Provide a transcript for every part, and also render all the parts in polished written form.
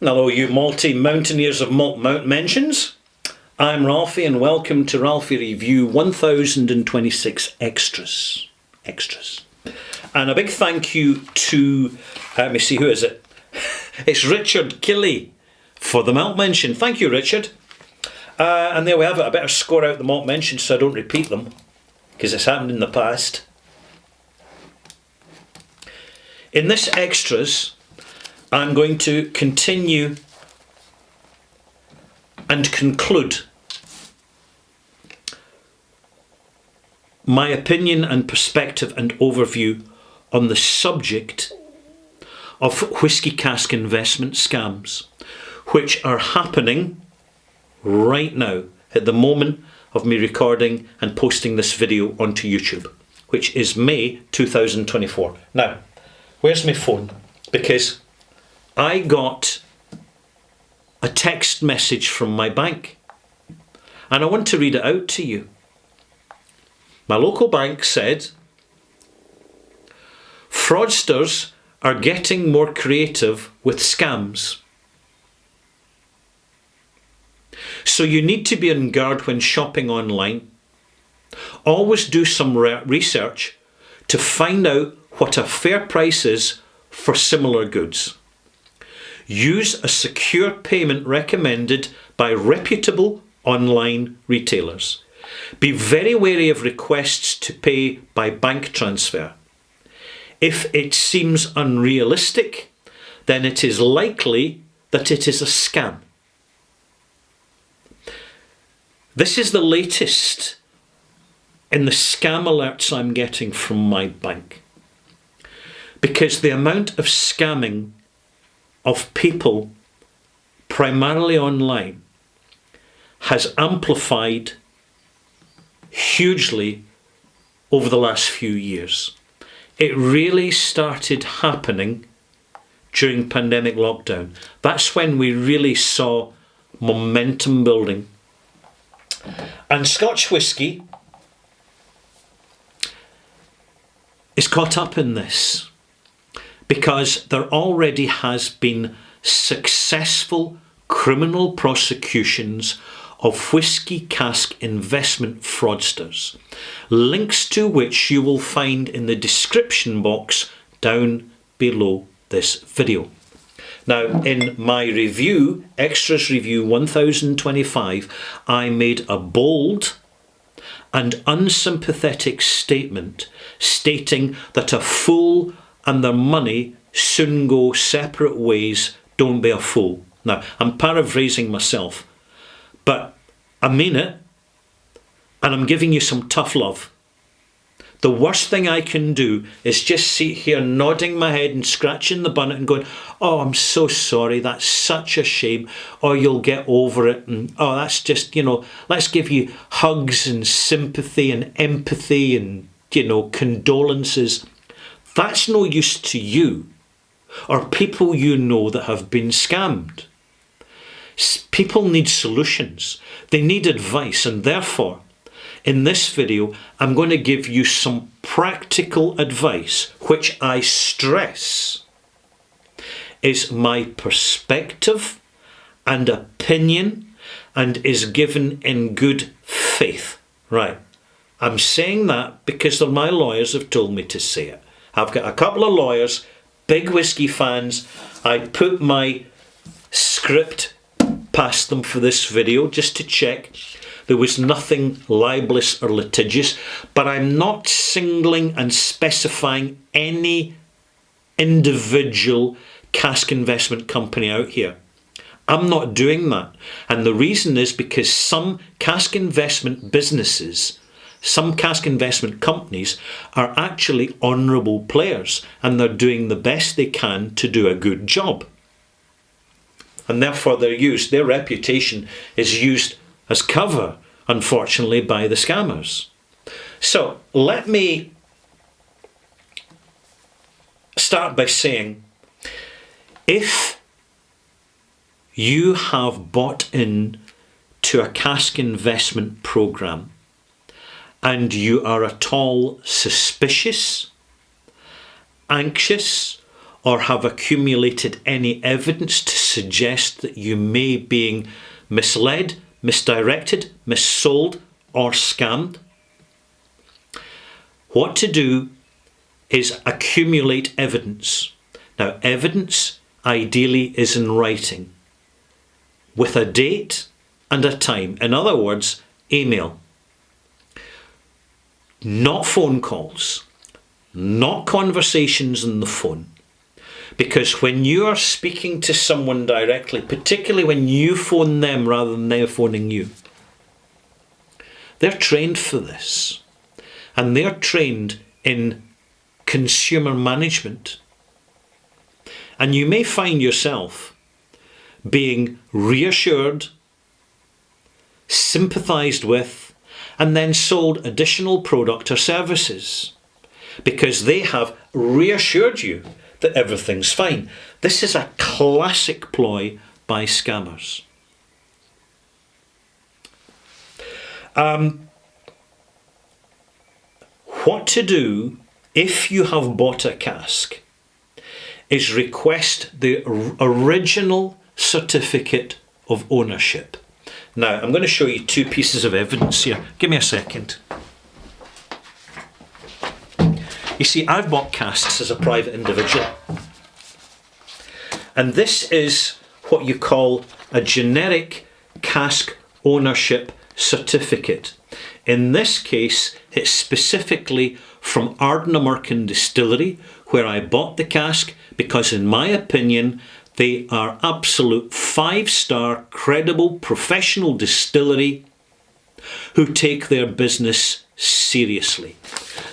Hello, you multi-mountaineers of Mount Mentions. I'm Ralphie, and welcome to Ralphie Review 1026 Extras. And a big thank you to, let me see, who is it? It's Richard Kelly for the Malt Mention. Thank you, Richard. And there we have it. I better score out the Malt Mention so I don't repeat them, because it's happened in the past. In this Extras, I'm going to continue and conclude my opinion and perspective and overview on the subject of whisky cask investment scams, which are happening right now at the moment of me recording and posting this video onto YouTube, which is May 2024. Now, where's my phone? Because I got a text message from my bank, and I want to read it out to you. My local bank said, fraudsters are getting more creative with scams. So you need to be on guard when shopping online. Always do some research to find out what a fair price is for similar goods. Use a secure payment recommended by reputable online retailers. Be very wary of requests to pay by bank transfer. If it seems unrealistic, then it is likely that it is a scam. This is the latest in the scam alerts I'm getting from my bank, because the amount of scamming of people, primarily online, has amplified hugely over the last few years. It really started happening during pandemic lockdown. That's when we really saw momentum building. And Scotch whisky is caught up in this, because there already has been successful criminal prosecutions of whisky cask investment fraudsters, links to which you will find in the description box down below this video. Now, in my review, Extras Review 1025, I made a bold and unsympathetic statement stating that a fool and their money soon go separate ways. Don't be a fool. Now, I'm paraphrasing myself, but I mean it, and I'm giving you some tough love. The worst thing I can do is just sit here nodding my head and scratching the bonnet and going, oh, I'm so sorry, that's such a shame, or you'll get over it, and oh, that's just, let's give you hugs and sympathy and empathy and, condolences. That's no use to you or people you know that have been scammed. People need solutions. They need advice, and therefore, in this video, I'm going to give you some practical advice, which I stress is my perspective and opinion and is given in good faith. Right. I'm saying that because my lawyers have told me to say it. I've got a couple of lawyers, big whisky fans. I put my script past them for this video just to check there was nothing libelous or litigious, but I'm not singling and specifying any individual cask investment company out here. I'm not doing that. And the reason is because some cask investment businesses, some cask investment companies are actually honourable players, and they're doing the best they can to do a good job. And therefore their reputation is used as cover, unfortunately, by the scammers. So let me start by saying, if you have bought in to a cask investment program and you are at all suspicious, anxious, or have accumulated any evidence to suggest that you may be being misled, misdirected, missold, or scammed. What to do is accumulate evidence. Now, evidence ideally is in writing with a date and a time. In other words, email. Not phone calls, not conversations on the phone. Because when you are speaking to someone directly, particularly when you phone them rather than they're phoning you, they're trained for this. And they're trained in consumer management. And you may find yourself being reassured, sympathised with, and then sold additional product or services because they have reassured you that everything's fine. This is a classic ploy by scammers. What to do if you have bought a cask is request the original certificate of ownership. Now, I'm going to show you two pieces of evidence here. Give me a second. You see, I've bought casks as a private individual. And this is what you call a generic cask ownership certificate. In this case, it's specifically from Ardnamurchan Distillery, where I bought the cask, because in my opinion, they are absolute 5-star, credible, professional distillery who take their business seriously.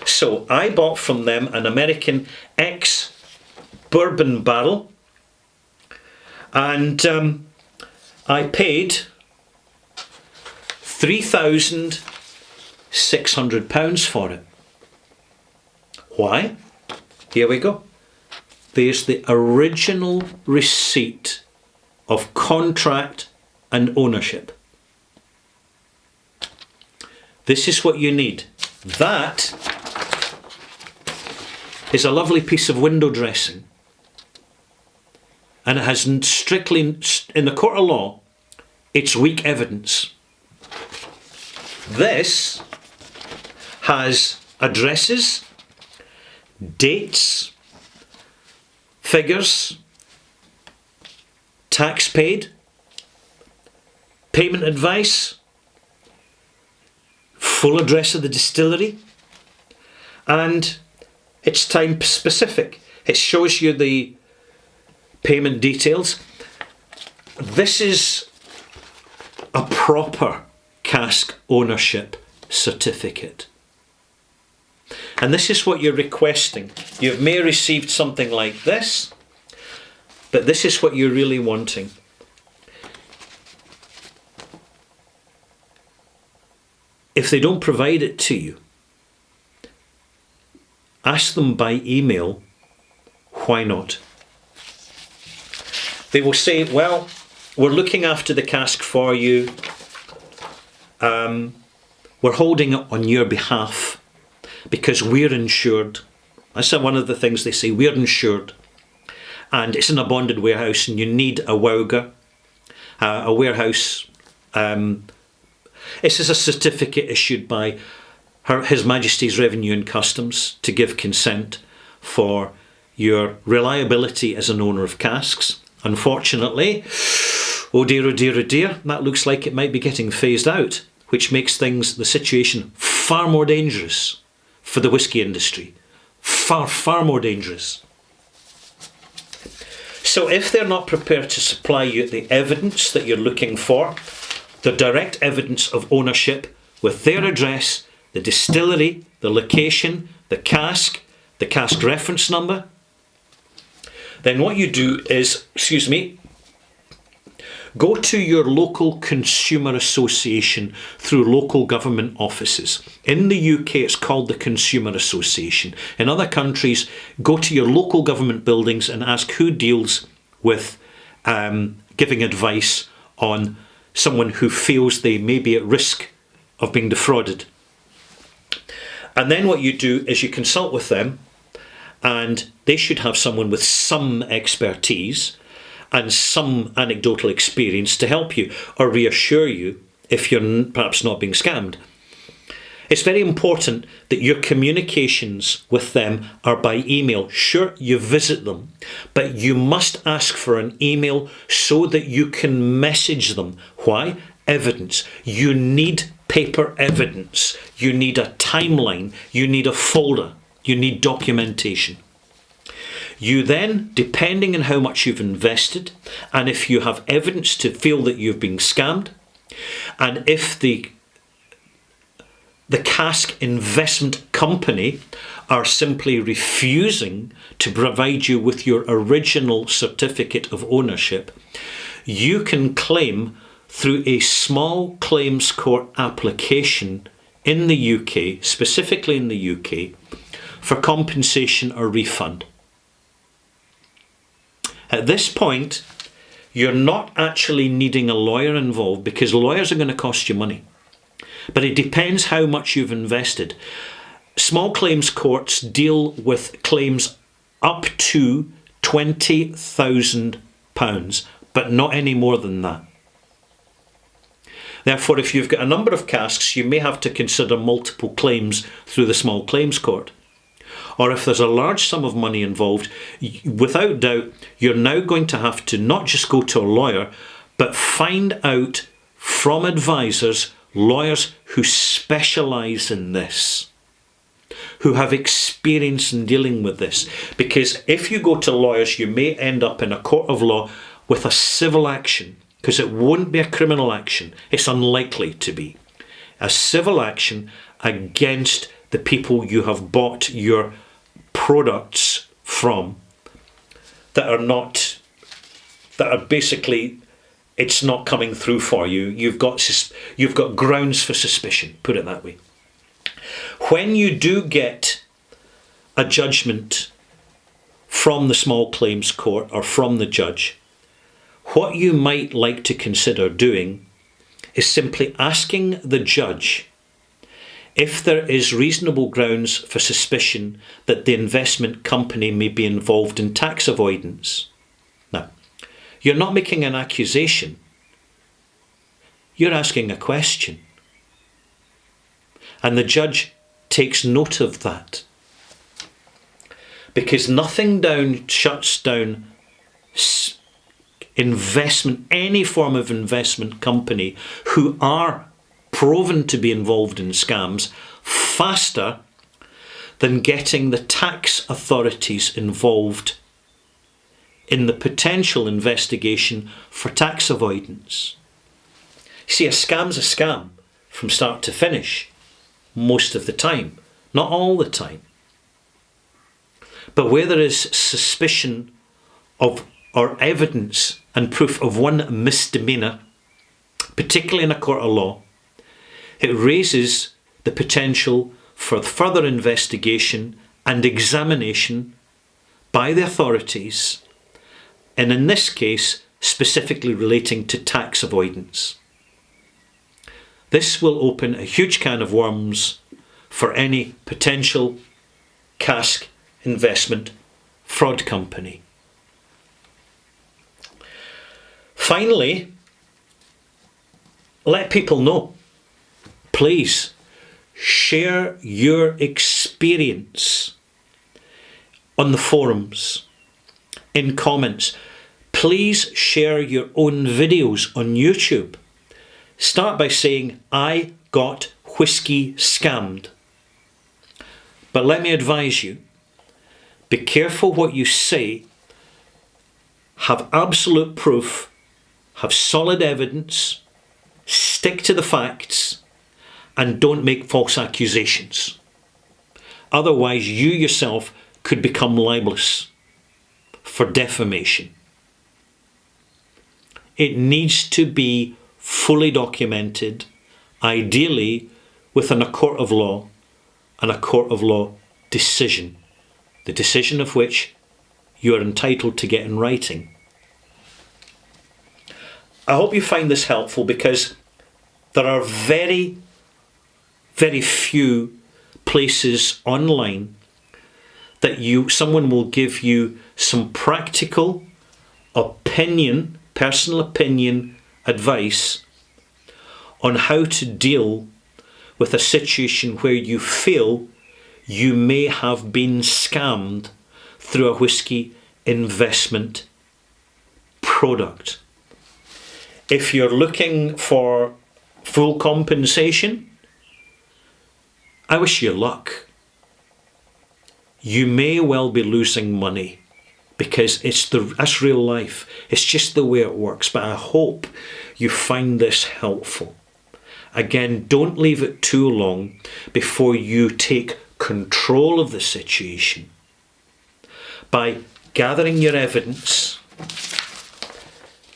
So I bought from them an American ex-bourbon barrel, and I paid £3,600 for it. Why? Here we go. There's the original receipt of contract and ownership. This is what you need. That is a lovely piece of window dressing. And it has strictly, in the court of law, it's weak evidence. This has addresses, dates, figures, tax paid, payment advice, full address of the distillery, and it's time specific. It shows you the payment details. This is a proper cask ownership certificate. And this is what you're requesting. You may have received something like this, but this is what you're really wanting. If they don't provide it to you, ask them by email, why not? They will say, well, we're looking after the cask for you. We're holding it on your behalf because we're insured. That's one of the things they say, we're insured. And it's in a bonded warehouse and you need a WOWGR, a warehouse. This is a certificate issued by His Majesty's Revenue and Customs to give consent for your reliability as an owner of casks. Unfortunately, oh dear, that looks like it might be getting phased out, which makes the situation far more dangerous for the whisky industry. Far more dangerous. So if they're not prepared to supply you the evidence that you're looking for, the direct evidence of ownership with their address, the distillery, the location, the cask reference number, then what you do is, go to your local consumer association through local government offices. In the UK, it's called the Consumer Association. In other countries, go to your local government buildings and ask who deals with giving advice on someone who feels they may be at risk of being defrauded. And then what you do is you consult with them and they should have someone with some expertise and some anecdotal experience to help you or reassure you if you're perhaps not being scammed. It's very important that your communications with them are by email. Sure, you visit them, but you must ask for an email so that you can message them. Why? Evidence. You need paper evidence. You need a timeline. You need a folder. You need documentation. You then, depending on how much you've invested, and if you have evidence to feel that you've been scammed, and if the cask investment company are simply refusing to provide you with your original certificate of ownership, you can claim through a small claims court application in the UK, specifically in the UK, for compensation or refund. At this point, you're not actually needing a lawyer involved because lawyers are going to cost you money. But it depends how much you've invested. Small claims courts deal with claims up to £20,000, but not any more than that. Therefore, if you've got a number of casks, you may have to consider multiple claims through the small claims court. Or if there's a large sum of money involved, without doubt, you're now going to have to not just go to a lawyer, but find out from advisors, lawyers who specialise in this, who have experience in dealing with this. Because if you go to lawyers, you may end up in a court of law with a civil action, because it won't be a criminal action. It's unlikely to be. A civil action against the people you have bought your products from that are basically, it's not coming through for you. You've got grounds for suspicion, put it that way. When you do get a judgment from the small claims court or from the judge, what you might like to consider doing is simply asking the judge if there is reasonable grounds for suspicion that the investment company may be involved in tax avoidance. Now, you're not making an accusation. You're asking a question. And the judge takes note of that. Because nothing shuts down investment, any form of investment company who are proven to be involved in scams faster than getting the tax authorities involved in the potential investigation for tax avoidance. You see, a scam's a scam from start to finish, most of the time, not all the time. But where there is suspicion of or evidence and proof of one misdemeanour, particularly in a court of law, it raises the potential for further investigation and examination by the authorities, and in this case, specifically relating to tax avoidance. This will open a huge can of worms for any potential cask investment fraud company. Finally, let people know. Please share your experience on the forums, in comments. Please share your own videos on YouTube. Start by saying, I got whiskey scammed. But let me advise you, be careful what you say. Have absolute proof. Have solid evidence, stick to the facts, and don't make false accusations. Otherwise, you yourself could become libelous for defamation. It needs to be fully documented, ideally within a court of law and a court of law decision, the decision of which you are entitled to get in writing. I hope you find this helpful, because there are very, very few places online that someone will give you some practical opinion, personal opinion advice on how to deal with a situation where you feel you may have been scammed through a whisky investment product. If you're looking for full compensation, I wish you luck. You may well be losing money because that's real life. It's just the way it works. But I hope you find this helpful. Again, don't leave it too long before you take control of the situation by gathering your evidence.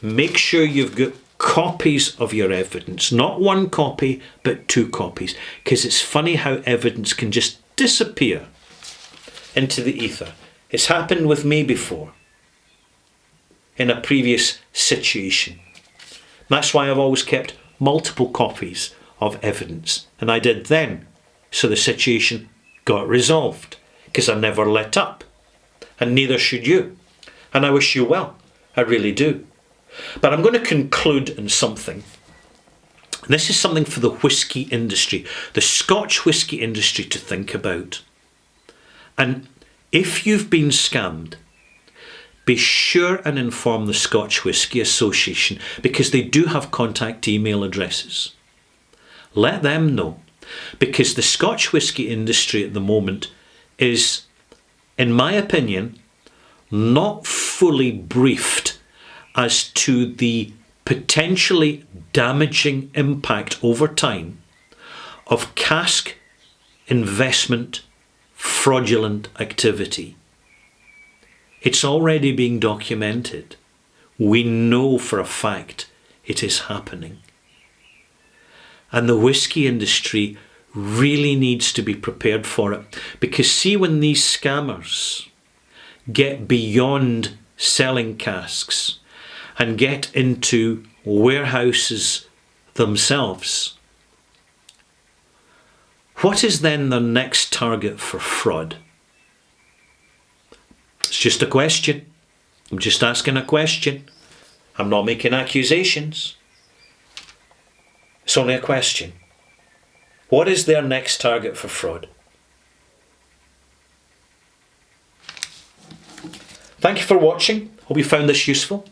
Make sure you've got copies of your evidence, not one copy, but 2 copies, because it's funny how evidence can just disappear into the ether. It's happened with me before in a previous situation. That's why I've always kept multiple copies of evidence, and I did then, so the situation got resolved, because I never let up, and neither should you. And I wish you well, I really do. But I'm going to conclude on something. This is something for the whisky industry, the Scotch whisky industry, to think about. And if you've been scammed, be sure and inform the Scotch Whisky Association, because they do have contact email addresses. Let them know, because the Scotch whisky industry at the moment is, in my opinion, not fully briefed as to the potentially damaging impact over time of cask investment fraudulent activity. It's already being documented. We know for a fact it is happening. And the whisky industry really needs to be prepared for it. Because see, when these scammers get beyond selling casks and get into warehouses themselves, what is then the next target for fraud? It's just a question. I'm just asking a question. I'm not making accusations. It's only a question. What is their next target for fraud? Thank you for watching. Hope you found this useful.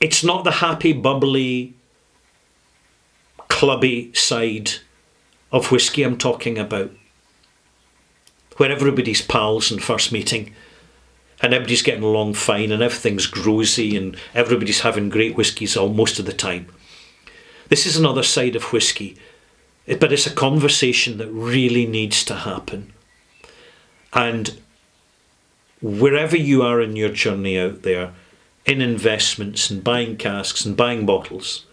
It's not the happy, bubbly, clubby side of whisky I'm talking about, where everybody's pals in first meeting and everybody's getting along fine and everything's grosy and everybody's having great whiskies most of the time. This is another side of whisky, but it's a conversation that really needs to happen. And wherever you are in your journey out there, in investments and buying casks and buying bottles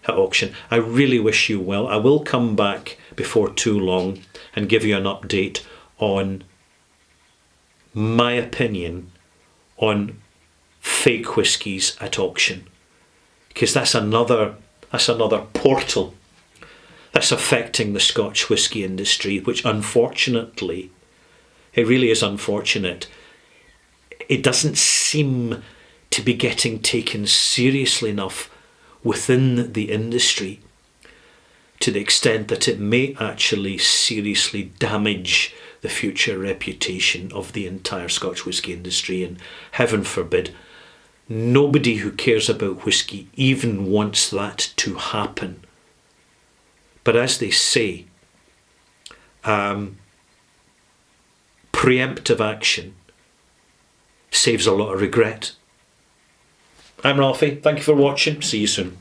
at auction, I really wish you well. I will come back before too long and give you an update on my opinion on fake whiskies at auction, because that's another portal that's affecting the Scotch whisky industry, which unfortunately, it really is unfortunate, it doesn't seem to be getting taken seriously enough within the industry, to the extent that it may actually seriously damage the future reputation of the entire Scotch whisky industry. And heaven forbid, nobody who cares about whisky even wants that to happen. But as they say, preemptive action saves a lot of regret. I'm Ralphie. Thank you for watching. See you soon.